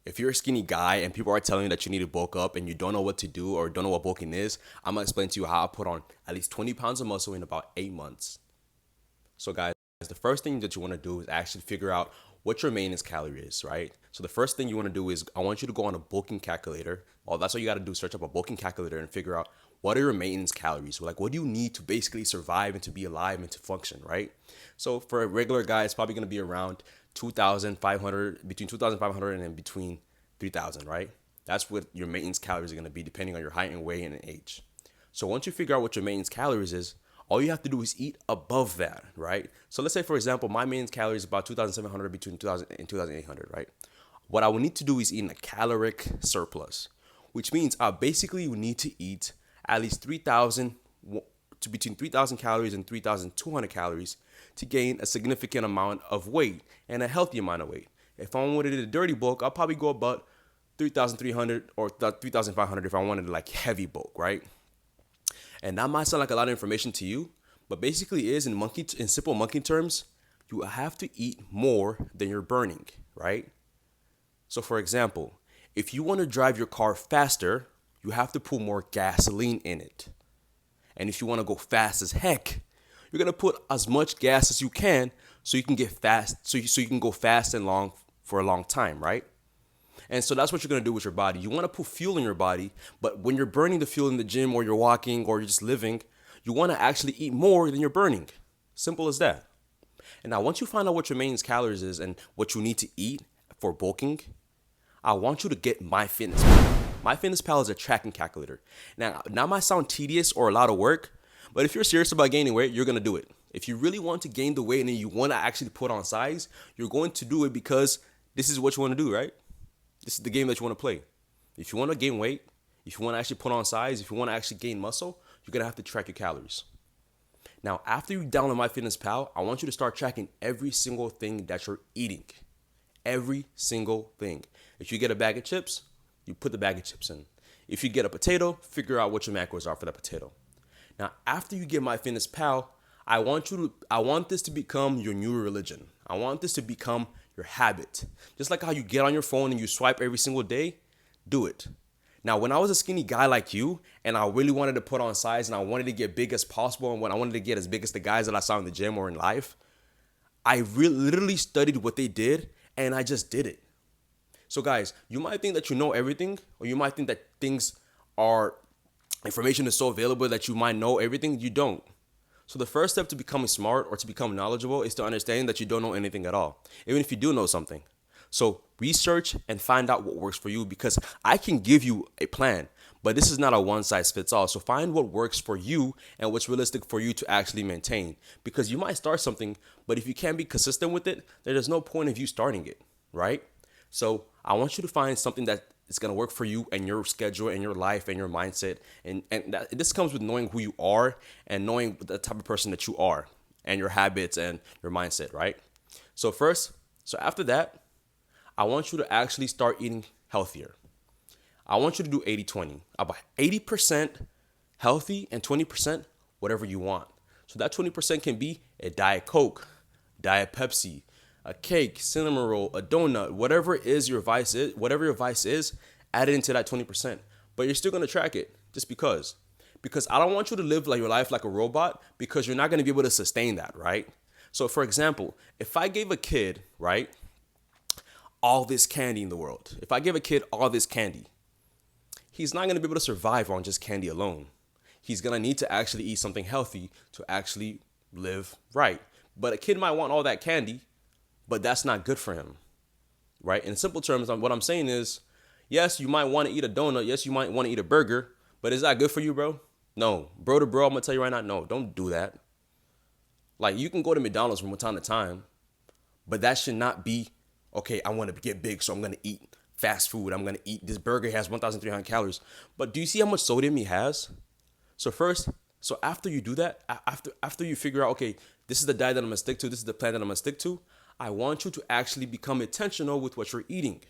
if you're a skinny guy and people are telling you that you need to bulk up and you don't know what to do or don't know what bulking is, I'm gonna explain to you how I put on at least 20 pounds of muscle in about 8 months. So, guys, the first thing that you want to do is actually figure out what your maintenance calorie is, right? So, the first thing you want to do is I want you to go on a bulking calculator. Well, that's what you got to do: search up a bulking calculator and figure out what are your maintenance calories. So, like, what do you need to basically survive and to be alive and to function, right? So, for a regular guy, it's probably going to be around 2,500, between 2,500 and between 3,000, right? That's what your maintenance calories are going to be depending on your height and weight and age. So once you figure out what your maintenance calories is, all you have to do is eat above that, right? So let's say, for example, my maintenance calories is about 2,700 between 2,000 and 2,800, right? What I will need to do is eat in a caloric surplus, which means I basically will need to eat at least 3,000 to between 3,000 calories and 3,200 calories to gain a significant amount of weight and a healthy amount of weight. If I wanted a dirty bulk, I'll probably go about 3,300 or 3,500 if I wanted like heavy bulk, right? And that might sound like a lot of information to you, but basically is in simple monkey terms, you have to eat more than you're burning, right? So for example, if you want to drive your car faster, you have to put more gasoline in it. And if you want to go fast as heck, you're gonna put as much gas as you can so you can get fast, so you can go fast and long for a long time, right? And so that's what you're gonna do with your body. You wanna put fuel in your body, but when you're burning the fuel in the gym or you're walking or you're just living, you wanna actually eat more than you're burning. Simple as that. And now once you find out what your maintenance calories is and what you need to eat for bulking, I want you to get MyFitnessPal. MyFitnessPal is a tracking calculator. Now, that might sound tedious or a lot of work, but if you're serious about gaining weight, you're gonna do it. If you really want to gain the weight and you wanna actually put on size, you're going to do it because this is what you wanna do, right? This is the game that you wanna play. If you wanna gain weight, if you wanna actually put on size, if you wanna actually gain muscle, you're gonna have to track your calories. Now, after you download MyFitnessPal, I want you to start tracking every single thing that you're eating. Every single thing. If you get a bag of chips, you put the bag of chips in. If you get a potato, figure out what your macros are for that potato. Now, after you get MyFitnessPal, I want this to become your new religion. I want this to become your habit. Just like how you get on your phone and you swipe every single day, do it. Now, when I was a skinny guy like you and I really wanted to put on size and I wanted to get big as possible and when I wanted to get as big as the guys that I saw in the gym or in life, I literally studied what they did and I just did it. So guys, you might think that you know everything, or you might think that information is so available that you might know everything. You don't. So the first step to becoming smart or to become knowledgeable is to understand that you don't know anything at all, even if you do know something. So research and find out what works for you, because I can give you a plan, but this is not a one size fits all. So find what works for you and what's realistic for you to actually maintain, because you might start something, but if you can't be consistent with it, there's no point of you starting it, right? So I want you to find something that is going to work for you and your schedule and your life and your mindset. And this comes with knowing who you are and knowing the type of person that you are and your habits and your mindset, right? So after that, I want you to actually start eating healthier. I want you to do 80-20. About 80% healthy and 20% whatever you want. So that 20% can be a Diet Coke, Diet Pepsi, a cake, cinnamon roll, a donut, whatever your vice is, add it into that 20%. But you're still gonna track it just because. Because I don't want you to live like your life like a robot, because you're not gonna be able to sustain that, right? So for example, if I gave a kid, right, all this candy in the world, if I give a kid all this candy, he's not gonna be able to survive on just candy alone. He's gonna need to actually eat something healthy to actually live right. But a kid might want all that candy, but that's not good for him, right? In simple terms, what I'm saying is, yes, you might want to eat a donut. Yes, you might want to eat a burger, but is that good for you, bro? No. Bro to bro, I'm going to tell you right now, no, don't do that. Like, you can go to McDonald's from time to time, but that should not be, okay, I want to get big, so I'm going to eat fast food. I'm going to eat this burger, has 1,300 calories. But do you see how much sodium he has? So after you do that, after you figure out, okay, this is the diet that I'm going to stick to, this is the plan that I'm going to stick to, I want you to actually become intentional with what you're eating.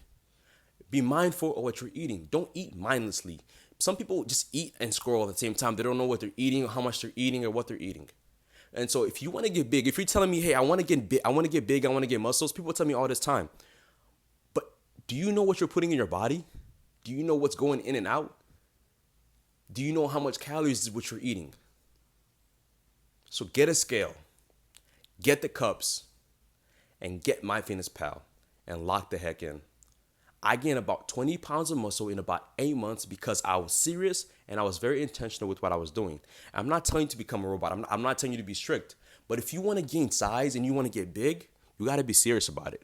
Be mindful of what you're eating. Don't eat mindlessly. Some people just eat and scroll at the same time. They don't know what they're eating or how much they're eating or what they're eating. And so if you want to get big, if you're telling me, hey, I want to get big, I want to get muscles, people tell me all this time. But Do you know what you're putting in your body? Do you know what's going in and out? Do you know how much calories is what you're eating? So get a scale, get the cups, and get MyFitnessPal and lock the heck in. I gained about 20 pounds of muscle in about 8 months because I was serious and I was very intentional with what I was doing. I'm not telling you to become a robot. I'm not telling you to be strict. But if you want to gain size and you want to get big, you got to be serious about it.